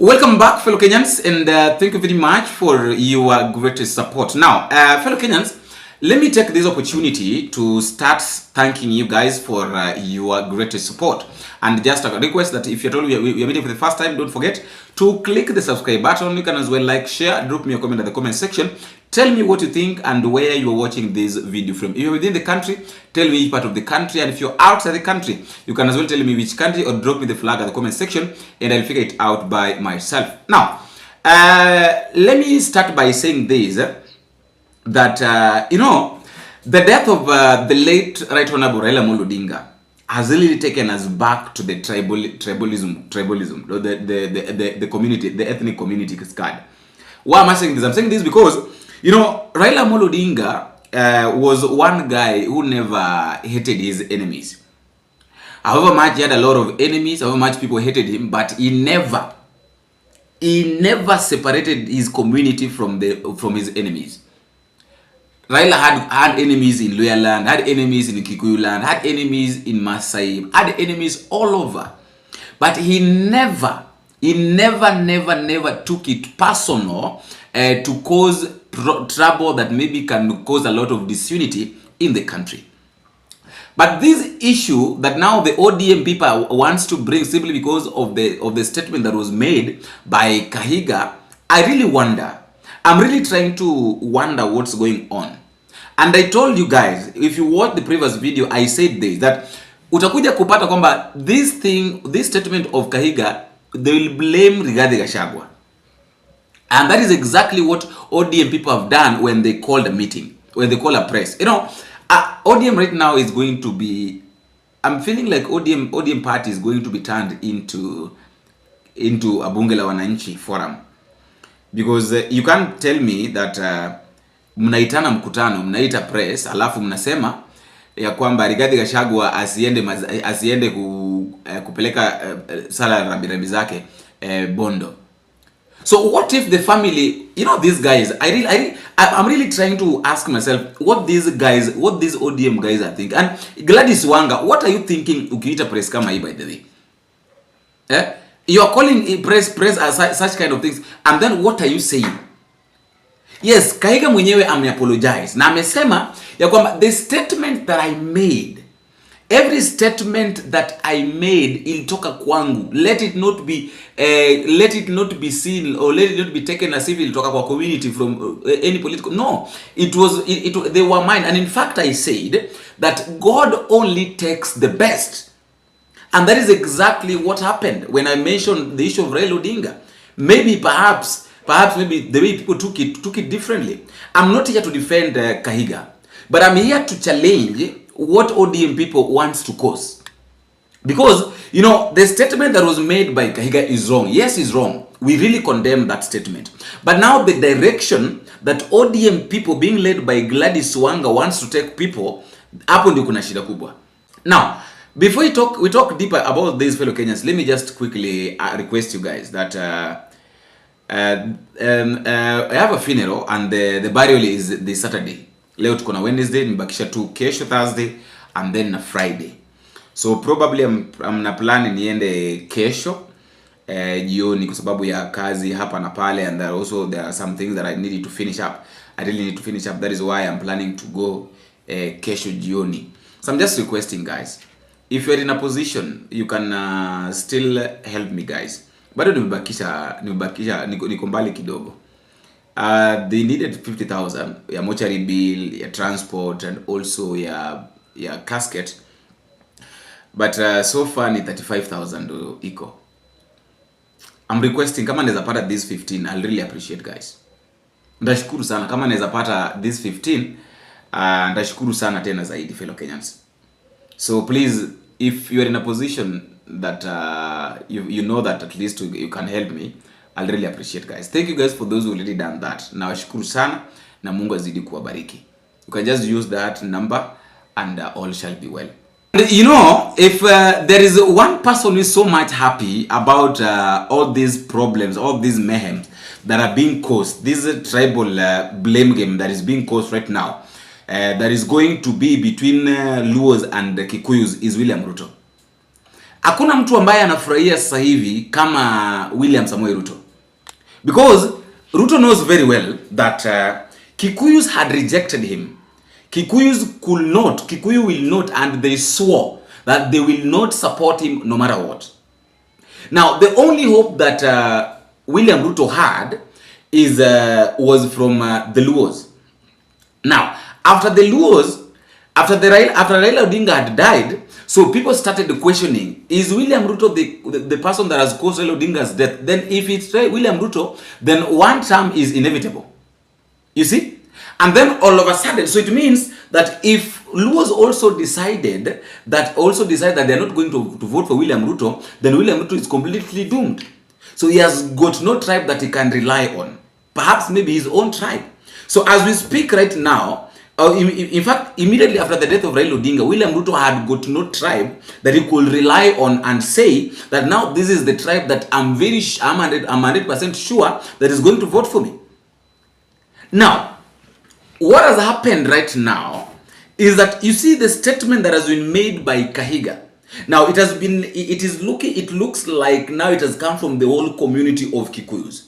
Welcome back, fellow Kenyans, and thank you very much for your great support. Now, fellow Kenyans, let me take this opportunity to start thanking you guys for your great support. And just a request that if you're told you're meeting for the first time, don't forget to click the subscribe button. You can as well like, share, drop me a comment in the comment section. Tell me what you think and where you're watching this video from. If you're within the country, tell me which part of the country. And if you're outside the country, you can as well tell me which country or drop me the flag at the comment section and I'll figure it out by myself. Now, let me start by saying this, that, the death of the late Right Honorable Raila Amolo Odinga has really taken us back to the tribalism, the community, the ethnic community card. Why am I saying this? I'm saying this because, Raila Amolo Odinga was one guy who never hated his enemies. However much he had a lot of enemies, however much people hated him, but he never separated his community from his enemies. Raila had enemies in Luya land, had enemies in Kikuyu'S land, had enemies in Masai, had enemies all over. But he never took it personal to cause trouble that maybe can cause a lot of disunity in the country. But this issue that now the ODM people wants to bring simply because of the statement that was made by Kahiga, I really wonder. I'm really trying to wonder what's going on. And I told you guys, if you watch the previous video, I said this, that utakuja kupata kwamba this statement of Kahiga, they will blame Rigathi Gachagua. And that is exactly what ODM people have done when they called a meeting, when they call a press. ODM right now is going to be, I'm feeling like ODM party is going to be turned into a bunge la wananchi forum. Because you can't tell me that mnaitana mkutano, mnaita press, alafu mnasema ya kwamba Rigathi Gachagua asiende kupeleka sala rambirambi zake Bondo. So what if the family, these guys, I'm really trying to ask myself what these ODM guys are thinking. And Gladys Wanga, what are you thinking ukiita press kama hii, by the way? You are calling press as such kind of things, and then what are you saying? Yes, Kahiga mwenyewe ameapologize na amesema ya kwamba the statement that I made, every statement that I made ilitoka kwangu. Let it not be seen or let it not be taken as if ilitoka kwa community from any political. No, they were mine. And in fact, I said that God only takes the best. And that is exactly what happened when I mentioned the issue of Raila Odinga. Maybe perhaps the way people took it differently. I'm not here to defend Kahiga, but I'm here to challenge what ODM people wants to cause. Because, the statement that was made by Kahiga is wrong. Yes, it's wrong. We really condemn that statement. But now the direction that ODM people being led by Gladys Wanga wants to take people, hapo ndio kuna shida kubwa. Now, before we talk deeper about these fellow Kenyans, let me just quickly request you guys that I have a funeral and the burial is this Saturday. Leo tuko na Wednesday, nibakisha tu kesho Thursday and then na Friday. So probably I'm na plan niende kesho jioni kwa sababu ya kazi hapa na pale, and there are some things that I needed to finish up. I really need to finish up. That is why I'm planning to go kesho jioni. So I'm just requesting, guys, if you're in a position, you can still help me, guys. Bado nimebakisha niko mbali kidogo. They needed 50,000 ya mortuary bill, ya transport, and also ya casket. But so far ni 35,000 iko. I'm requesting kama naweza pata this 15, I'll really appreciate, guys. Ndashukuru sana kama naweza pata this 15, ndashukuru sana tena zaidi, fellow Kenyans. So please, if you are in a position that you know that at least you can help me, I'll really appreciate, guys. Thank you guys for those who already done that. Na washukuru sana na Mungu azidi kuwabariki. You can just use that number and all shall be well. And if there is one person who is so much happy about all these problems, all these mayhem that are being caused, this tribal blame game that is being caused right now, that is going to be between Luo's and Kikuyu'S, is William Ruto. hakuna mtu ambaye anafurahia sasa hivi kama William Samoei Ruto, because Ruto knows very well that Kikuyu'S had rejected him. Kikuyu will not, and they swore that they will not support him no matter what. Now, the only hope that William Ruto had was from the Luos. Now, after the Luos, after Raila Odinga had died, so people started questioning, is William Ruto the person that has caused Raila Odinga's death? Then if it's William Ruto, then one term is inevitable. You see? And then all of a sudden, so it means that if Luos also decided that they're not going to vote for William Ruto, then William Ruto is completely doomed. So he has got no tribe that he can rely on. Perhaps maybe his own tribe. So as we speak right now, in fact, immediately after the death of Raila Odinga, William Ruto had got no tribe that he could rely on and say that now this is the tribe that I'm 100% sure that is going to vote for me. Now, what has happened right now is that you see the statement that has been made by Kahiga. Now it looks like now it has come from the whole community of Kikuyu'S.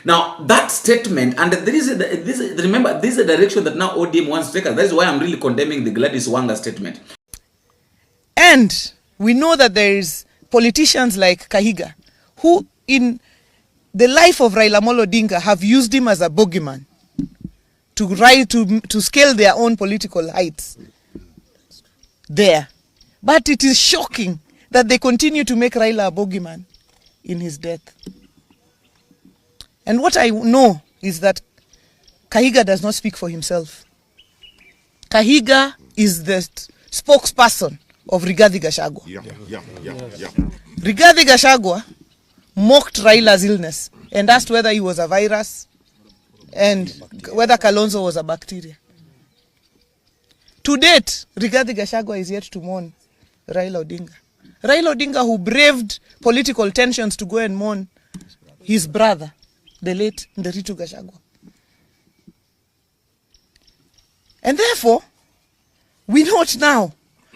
Now that statement, and remember, this is a direction that now ODM wants to take us. That is why I'm really condemning the Gladys Wanga statement. And we know that there is politicians like Kahiga who in the life of Raila Amolo Odinga have used him as a bogeyman to scale their own political heights there. But it is shocking that they continue to make Raila a bogeyman in his death. And what I know is that Kahiga does not speak for himself. Kahiga is the spokesperson of Rigathi Gachagua. Rigathi Gachagua mocked Raila's illness and asked whether he was a virus and whether Kalonzo was a bacteria. To date, Rigathi Gachagua is yet to mourn Raila Odinga. Raila Odinga, who braved political tensions to go and mourn his brother, the late Nderitu Gachagua. And therefore, we note now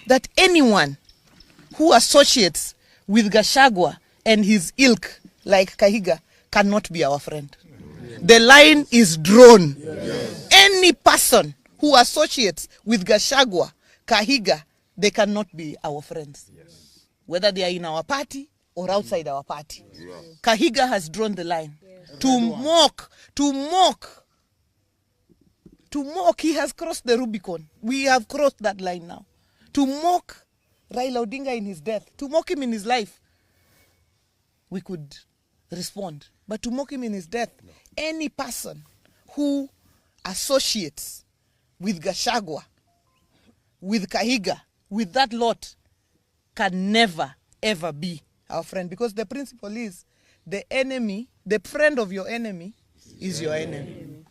that anyone who associates with Gachagua and his ilk, like Kahiga, cannot be our friend. The line is drawn. Yes. Any person who associates with Gachagua, Kahiga, they cannot be our friends. Yes. Whether they are in our party or outside our party. Yes. Kahiga has drawn the line. Yes. To mock, he has crossed the Rubicon. We have crossed that line now. To mock Raila Odinga in his death, to mock him in his life, we could respond. But to mock him in his death, no. Any person who associates with Gachagua, with Kahiga, with that lot, can never, ever be our friend. Because the principle is, the friend of your enemy is your enemy.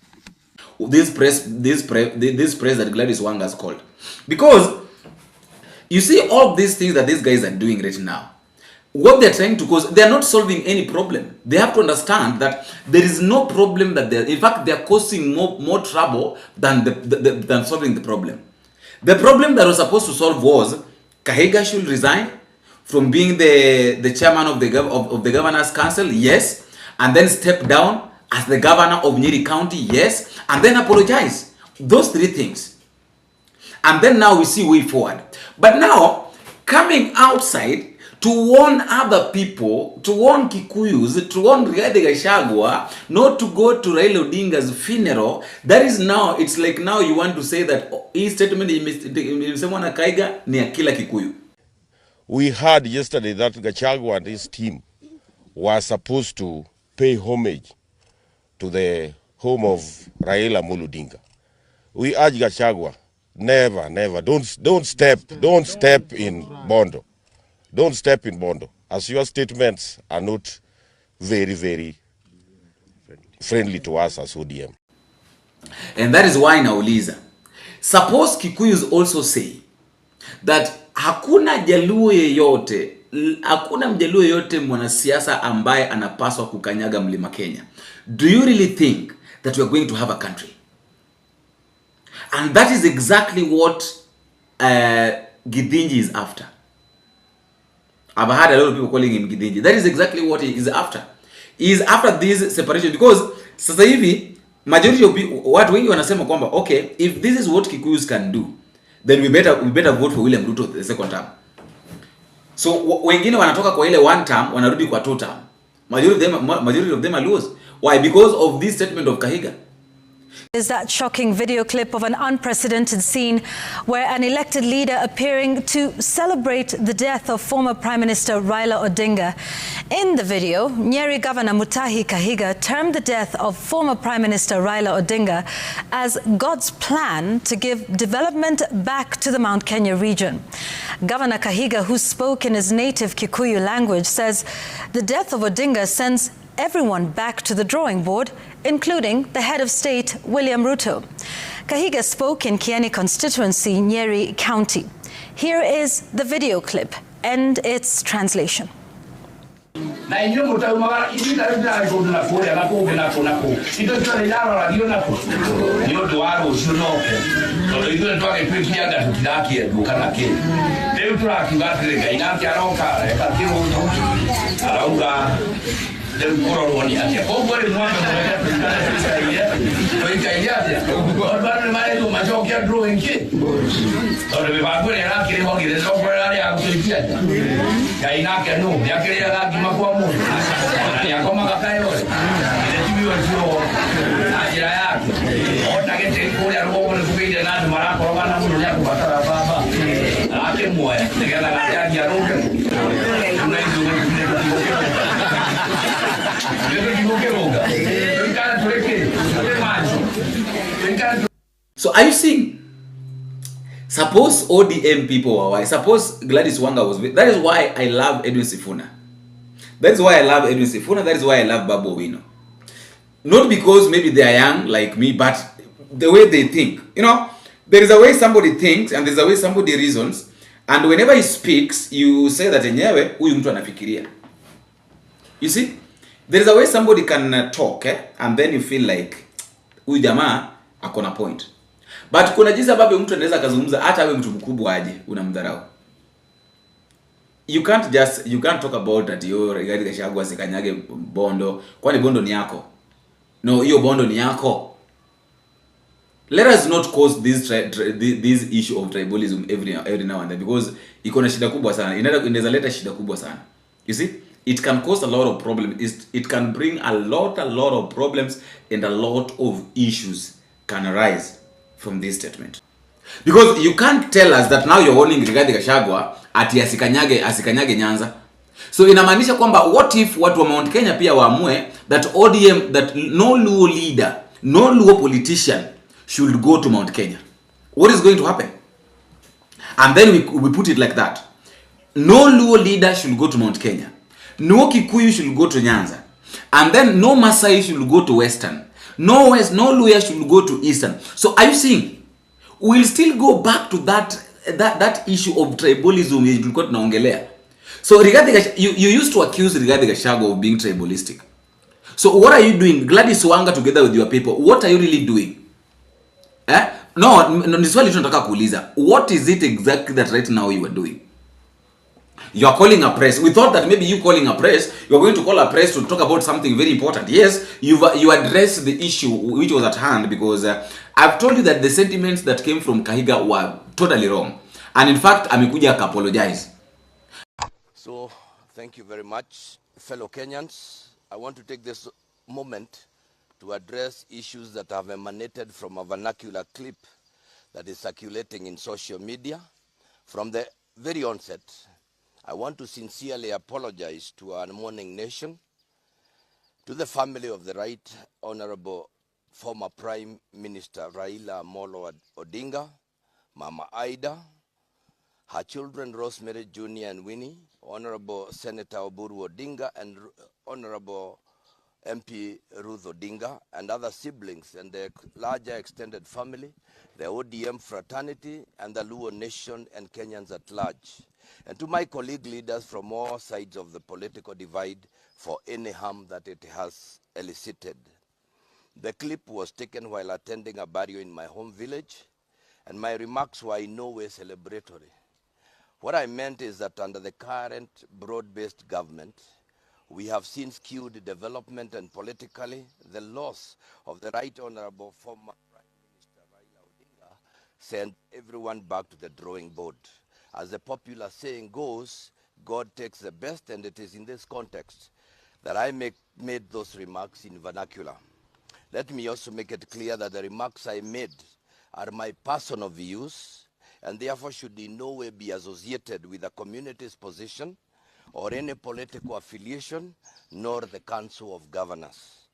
This press that Gladys Wanga has called. Because, you see all these things that these guys are doing right now, what they're trying to cause, they're not solving any problem. They have to understand that there is no problem that in fact, they're causing more trouble than solving the problem. The problem that was supposed to solve was Kahiga should resign from being the chairman of the governor's council, yes, and then step down as the governor of Nyeri County, yes, and then apologize. Those three things. And then now we see way forward. But now, coming outside to warn other people, to warn Kikuyu'S, to warn Rigathi Gachagua not to go to Raila Odinga's funeral, that is now, it's like now you want to say that his statement, someone Kahiga, ni akila Kikuyu. We heard yesterday that Gachagua and his team were supposed to pay homage to the home of Raila Amolo Odinga. We urge Gachagua, never, don't step in Bondo. Don't step in Bondo, as your statements are not very, very friendly to us as ODM. And that is why nauliza, suppose Kikuyu'S also say that hakuna mjaluo yeyote mwanasiasa ambaye anapaswa kukanyaga mlima Kenya. Do you really think that we are going to have a country? And that is exactly what Githinji is after. I've heard a lot of people calling him Gidinji. That is exactly what he is after. He is after this separation because sasa hivi majority of people, watu wengi wanasema kwamba okay, if this is what Kikuyu'S can do, then we better vote for William Ruto the second term. So wengine wanatoka kwa ile one term wanarudi kwa two term. Majority of them are Luos. Why? Because of this statement of Kahiga. Is that shocking video clip of an unprecedented scene where an elected leader appearing to celebrate the death of former Prime Minister Raila Odinga. In the video, Nyeri Governor Mutahi Kahiga termed the death of former Prime Minister Raila Odinga as God's plan to give development back to the Mount Kenya region. Governor Kahiga, who spoke in his native Kikuyu language, says the death of Odinga sends everyone back to the drawing board, including the head of state, William Ruto. Kahiga spoke in Kieni constituency, Nyeri County. Here is the video clip and its translation. So are you seeing? Suppose ODM people were white. Suppose Gladys Wanga was. That is why I love Edwin Sifuna. That is why I love Edwin Sifuna. That is why I love Babu Owino. Not because maybe they are young like me, but the way they think. You know, there is a way somebody thinks and there's a way somebody reasons. And whenever he speaks, you say that enyewe huyu mtu anafikiria. You see? There is a way somebody can talk, and then you feel like huyu jamaa akona point. But kuna jinsi ambavyo mtu anaweza kazungumza hata awe mtu mkubwa aje unamdharau. You can't talk about that yo Rigathi Gachagua asikanyage Bondo, kwani Bondo ni yako. No, hiyo Bondo ni yako. Let us not cause this issue of tribalism every now and then, because iko na shida kubwa sana. Inaweza leta shida kubwa sana. You see? It can cause a lot of problems. It can bring a lot of problems, and a lot of issues can arise from this statement. Because you can't tell us that now you're warning Rigathi Gachagua ati asikanyage Nyanza. So inamaanisha kwamba what if watu wa Mount Kenya pia waamue that ODM, that no Luo leader, no Luo politician should go to Mount Kenya. What is going to happen? And then we put it like that. No Luo leader should go to Mount Kenya. No Kikuyu should go to Nyanza. And then no Masai should go to Western. No Luya should go to Eastern. So are you seeing? We'll still go back to that issue of tribalism tulikuwa tunaongelea. So you used to accuse Rigathi Gachagua of being tribalistic. So what are you doing? Gladys Wanga together with your people. What are you really doing? No, ni swali tunataka kuuliza. What is it exactly that right now you are doing? You are calling a press. We thought that maybe you calling a press, you are going to call a press to talk about something very important. Yes, you addressed the issue which was at hand, because I've told you that the sentiments that came from Kahiga were totally wrong. And in fact, amekuja apologize. So, thank you very much, fellow Kenyans. I want to take this moment to address issues that have emanated from a vernacular clip that is circulating in social media. From the very onset, I want to sincerely apologize to our mourning nation, to the family of the Right Honorable former Prime Minister Raila Amolo Odinga, Mama Ida, her children Rosemary Jr. and Winnie, Honorable Senator Oburu Odinga and Honorable MP Ruth Odinga, and other siblings and their larger extended family, the ODM fraternity, and the Luo nation and Kenyans at large. And to my colleague leaders from all sides of the political divide for any harm that it has elicited. The clip was taken while attending a burial in my home village, and my remarks were in no way celebratory. What I meant is that under the current broad-based government, we have seen skewed development and politically the loss of the Right Honorable former Prime Minister Raila Odinga sent everyone back to the drawing board. As the popular saying goes, God takes the best, and it is in this context that I made those remarks in vernacular. Let me also make it clear that the remarks I made are my personal views and therefore should in no way be associated with the community's position or any political affiliation, nor the Council of Governors.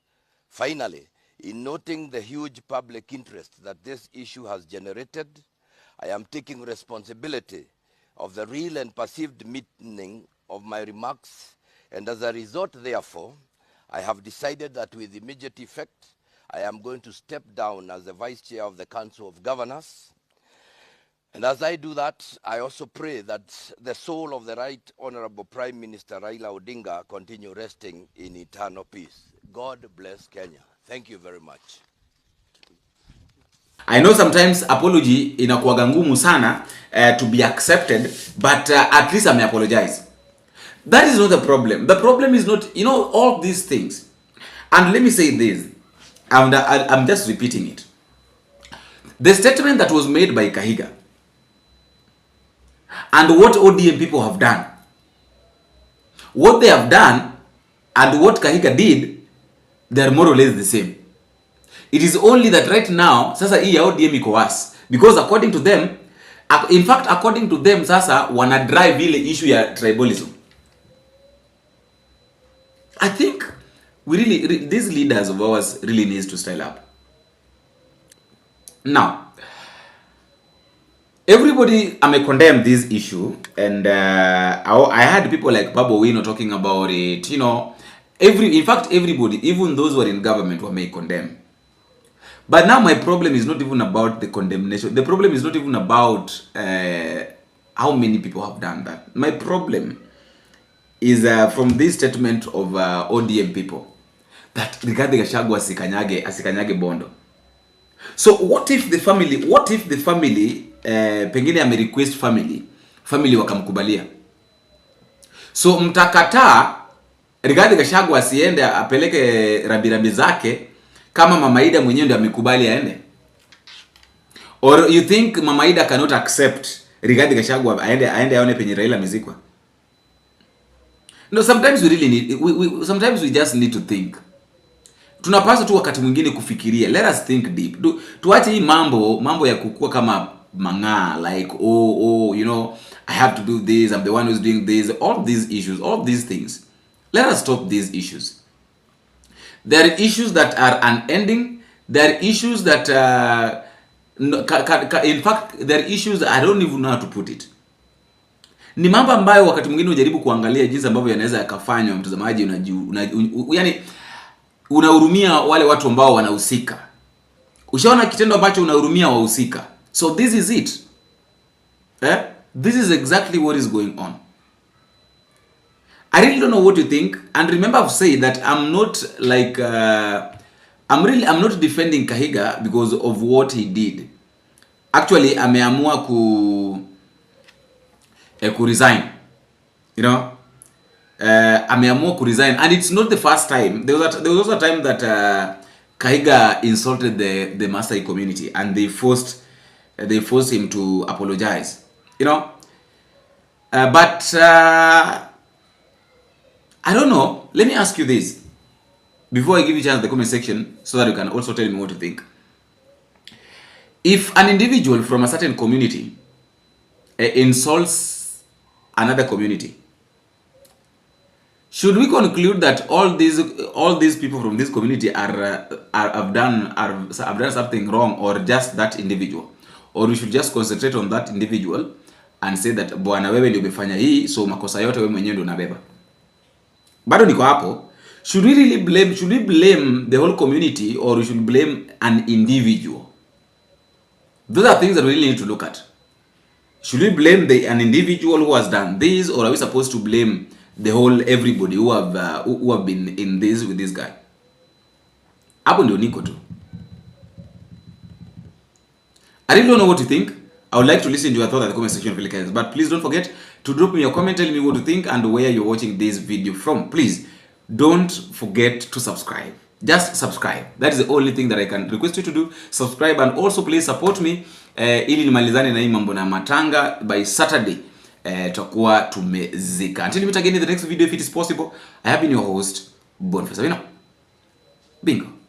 Finally, in noting the huge public interest that this issue has generated, I am taking responsibility of the real and perceived meaning of my remarks, and as a result, therefore, I have decided that with immediate effect, I am going to step down as the Vice Chair of the Council of Governors. And as I do that, I also pray that the soul of the Right Honorable Prime Minister Raila Odinga continue resting in eternal peace. God bless Kenya. Thank you very much. I know sometimes apology inakuwaga ngumu sana to be accepted, but at least I may apologize. That is not the problem. The problem is not, all these things. And let me say this, and I'm just repeating it. The statement that was made by Kahiga and what ODM people have done, what they have done and what Kahiga did, they are more or less the same. It is only that right now, sasa hii ya ODM iko worse. Because according to them, in fact, according to them, sasa wana drive ile issue ya tribalism. I think these leaders of ours really needs to style up. Now, everybody condemn this issue, and I had people like Babu Wino talking about it. In fact, everybody, even those who are in government, may condemn. But now my problem is not even about the condemnation. The problem is not even about how many people have done that. My problem is from this statement of ODM people that Rigathi Gachagua asikanyage Bondo. So what if the family pengine ame request family wakamkubalia? So mtakataa Rigathi Gachagua asiende apeleke rabirabi zake kama Mama Ida mwenyewe ndio amekubali aende? Or you think Mama Ida cannot accept Rigathi Gachagua aende aone penye Raila amezikwa? No, sometimes we really need sometimes we just need to think. Tunapaswa tu wakati mwingine kufikiria. Let us think deep. Tuache hii mambo ya kukua kama manga, like I have to do this, I'm the one who's doing this, all these issues, all these things. Let us stop these issues. There are issues that are unending. There are issues that in fact there are issues that I don't even know how to put it. Ni mambo ambayo wakati mwingine unajaribu kuangalia jinsi ambavyo yanaweza yakafanywa, mtazamaji, yani unahurumia wale watu ambao wanahusika. Ushaona kitendo ambacho unahurumia wahusika. So this is it. This is exactly what is going on. I really don't know what you think, and remember I've said that I'm not like I'm not defending Kahiga because of what he did. Actually, ameamua ku resign. Ameamua ku resign, and it's not the first time. There was also a time that Kahiga insulted the Maasai community, and they forced him to apologize. But I don't know. Let me ask you this before I give you a chance in the comment section, so that you can also tell me what you think. If an individual from a certain community insults another community, should we conclude that all these people from this community have done something wrong, or just that individual? Or we should just concentrate on that individual and say that bwana wewe ndio umefanya hii, so makosa yote wewe mwenyewe ndio unabeba? Bado niko hapo. Should we blame the whole community, or we should blame an individual? Those are things that we really need to look at. Should we blame an individual who has done this, or are we supposed to blame the whole everybody who have been in this with this guy? Hapo ndio niko tu. I really don't know what you think. I would like to listen to your thoughts at the comment section of Kenyans. But please don't forget to drop me your comment, tell me what you think and where you're watching this video from. Please don't forget to subscribe. Just subscribe. That is the only thing that I can request you to do. Subscribe, and also please support me ili nimalizane na hii mambo na matanga by Saturday. Tutakuwa tumezika. Until we meet again in the next video if it is possible. I have been your host, Boniface. Bingo.